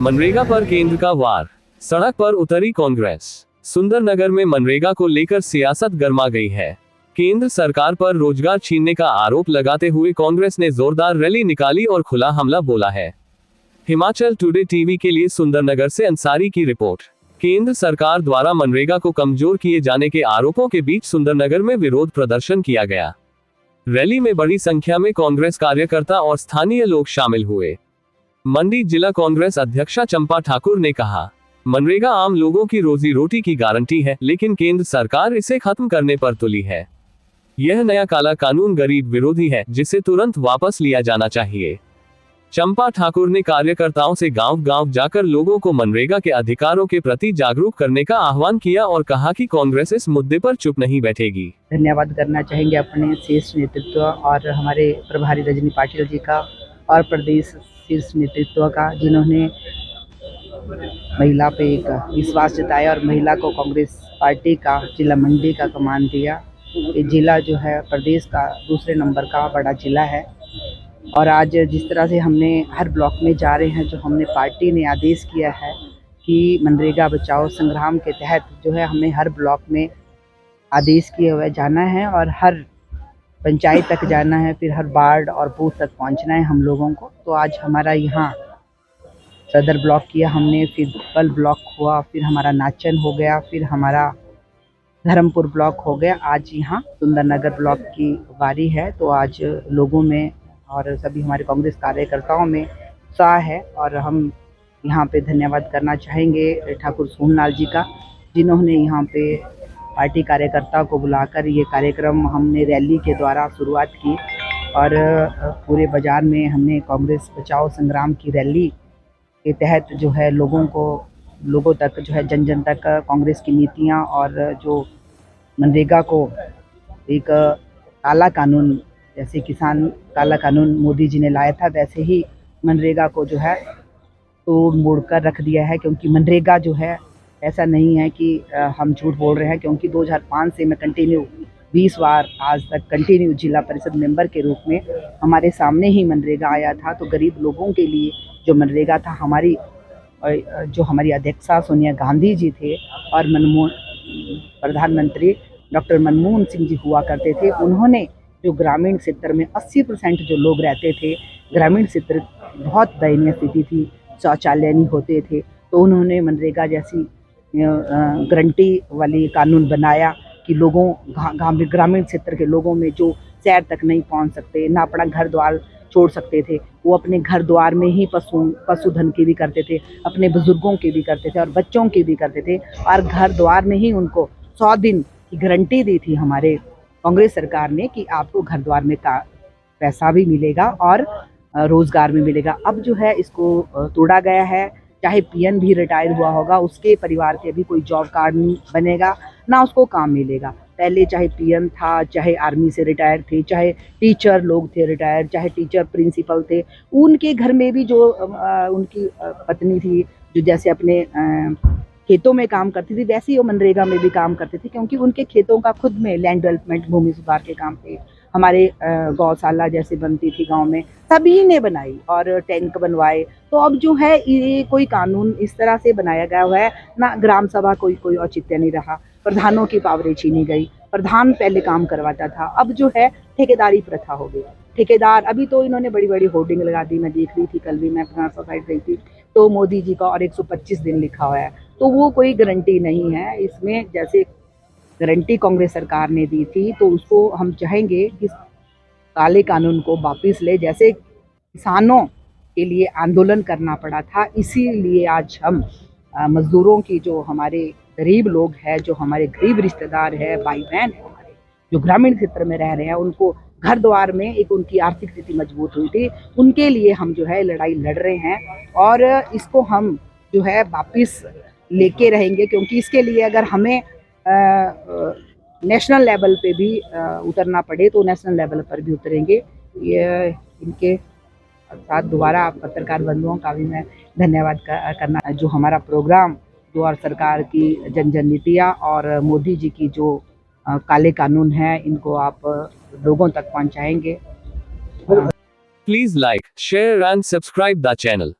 मनरेगा पर केंद्र का वार, सड़क पर उतरी कांग्रेस। सुंदरनगर में मनरेगा को लेकर सियासत गर्मा गई है। केंद्र सरकार पर रोजगार छीनने का आरोप लगाते हुए कांग्रेस ने जोरदार रैली निकाली और खुला हमला बोला है। हिमाचल टुडे टीवी के लिए सुंदरनगर से अंसारी की रिपोर्ट। केंद्र सरकार द्वारा मनरेगा को कमजोर किए जाने के आरोपों के बीच सुंदरनगर में विरोध प्रदर्शन किया गया। रैली में बड़ी संख्या में कांग्रेस कार्यकर्ता और स्थानीय लोग शामिल हुए। मंडी जिला कांग्रेस अध्यक्षा चंपा ठाकुर ने कहा, मनरेगा आम लोगों की रोजी रोटी की गारंटी है, लेकिन केंद्र सरकार इसे खत्म करने पर तुली है। यह नया काला कानून गरीब विरोधी है, जिसे तुरंत वापस लिया जाना चाहिए। चंपा ठाकुर ने कार्यकर्ताओं से गांव-गांव जाकर लोगों को मनरेगा के अधिकारों के प्रति जागरूक करने का आह्वान किया और कहा कि कांग्रेस इस मुद्दे पर चुप नहीं बैठेगी। धन्यवाद करना चाहेंगे अपने शीर्ष नेतृत्व और हमारे प्रभारी रजनी पाटिल जी का और प्रदेश शीर्ष नेतृत्व का, जिन्होंने महिला पे एक विश्वास जताया और महिला को कांग्रेस पार्टी का जिला मंडी का कमान दिया। ये जिला जो है प्रदेश का दूसरे नंबर का बड़ा जिला है और आज जिस तरह से हमने हर ब्लॉक में जा रहे हैं, जो हमने पार्टी ने आदेश किया है कि मनरेगा बचाओ संग्राम के तहत जो है हमें हर ब्लॉक में आदेश किए हुए जाना है और हर पंचायत तक जाना है, फिर हर वार्ड और बूथ तक पहुंचना है हम लोगों को। तो आज हमारा यहाँ सदर ब्लॉक किया हमने, फिर पल ब्लॉक हुआ, फिर हमारा नाचन हो गया, फिर हमारा धर्मपुर ब्लॉक हो गया। आज यहाँ सुंदरनगर ब्लॉक की बारी है। तो आज लोगों में और सभी हमारे कांग्रेस कार्यकर्ताओं में उत्साह है और हम यहाँ पे धन्यवाद करना चाहेंगे ठाकुर सोमनाथ जी का, जिन्होंने यहाँ पे पार्टी कार्यकर्ताओं को बुलाकर ये कार्यक्रम हमने रैली के द्वारा शुरुआत की और पूरे बाज़ार में हमने कांग्रेस बचाओ संग्राम की रैली के तहत जो है लोगों तक जो है जन जन तक कांग्रेस की नीतियाँ और जो मनरेगा को एक काला कानून, जैसे किसान काला कानून मोदी जी ने लाया था, वैसे ही मनरेगा को जो है तोड़ मोड़ कर रख दिया है। क्योंकि मनरेगा जो है ऐसा नहीं है कि हम झूठ बोल रहे हैं, क्योंकि 2005 से मैं कंटिन्यू 20 बार आज तक कंटिन्यू जिला परिषद मेंबर के रूप में हमारे सामने ही मनरेगा आया था। तो गरीब लोगों के लिए जो मनरेगा था, जो हमारी अध्यक्षा सोनिया गांधी जी थे और प्रधानमंत्री डॉक्टर मनमोहन सिंह जी हुआ करते थे, उन्होंने जो ग्रामीण क्षेत्र में 80% जो लोग रहते थे, ग्रामीण क्षेत्र बहुत दयनीय स्थिति थी, शौचालय नहीं होते थे, तो उन्होंने मनरेगा जैसी गारंटी वाली कानून बनाया कि लोगों ग्रामीण क्षेत्र के लोगों में जो शहर तक नहीं पहुंच सकते, ना अपना घर द्वार छोड़ सकते थे, वो अपने घर द्वार में ही पशुधन की भी करते थे, अपने बुजुर्गों की भी करते थे और बच्चों की भी करते थे और घर द्वार में ही उनको 100 दिन की गारंटी दी थी हमारे कांग्रेस सरकार ने कि आपको घर द्वार में का पैसा भी मिलेगा और रोजगार भी मिलेगा। अब जो है इसको तोड़ा गया है। चाहे पीएन भी रिटायर हुआ होगा, उसके परिवार के भी कोई जॉब कार्ड नहीं बनेगा, ना उसको काम मिलेगा। पहले चाहे पीएन था, चाहे आर्मी से रिटायर थे, चाहे टीचर लोग थे रिटायर, चाहे टीचर प्रिंसिपल थे, उनके घर में भी जो उनकी पत्नी थी, जो जैसे अपने खेतों में काम करती थी, वैसे ही वो मनरेगा में भी काम करते थे, क्योंकि उनके खेतों का खुद में लैंड डेवलपमेंट, भूमि सुधार के काम थे। हमारे गौशाला जैसे बनती थी गांव में, सभी ने बनाई और टैंक बनवाए। तो अब जो है ये कोई कानून इस तरह से बनाया गया हुआ है ना, ग्राम सभा कोई औचित्य नहीं रहा, प्रधानों की पावरें छीनी गई। प्रधान पहले काम करवाता था, अब जो है ठेकेदारी प्रथा हो गई। ठेकेदार, अभी तो इन्होंने बड़ी बड़ी होर्डिंग लगा दी, मैं देख रही थी, कल भी मैं अपना साइड गई थी, तो मोदी जी का और 125 दिन लिखा हुआ है। तो वो कोई गारंटी नहीं है इसमें। जैसे गारंटी कांग्रेस सरकार ने दी थी, तो उसको हम चाहेंगे कि काले कानून को वापस ले। जैसे किसानों के लिए आंदोलन करना पड़ा था, इसीलिए आज हम मजदूरों की, जो हमारे गरीब लोग हैं, जो हमारे गरीब रिश्तेदार है, भाई बहन है हमारे, जो ग्रामीण क्षेत्र में रह रहे हैं, उनको घर द्वार में एक उनकी आर्थिक स्थिति मजबूत हुई थी, उनके लिए हम जो है लड़ाई लड़ रहे हैं और इसको हम जो है वापस लेके रहेंगे। क्योंकि इसके लिए अगर हमें नेशनल लेवल पे भी उतरना पड़े तो नेशनल लेवल पर भी उतरेंगे। ये इनके साथ दोबारा पत्रकार बंधुओं का भी मैं धन्यवाद करना, जो हमारा प्रोग्राम जो और सरकार की जन जन नीतियाँ और मोदी जी की जो काले कानून है, इनको आप लोगों तक पहुंचाएंगे। Please like, share and subscribe the channel.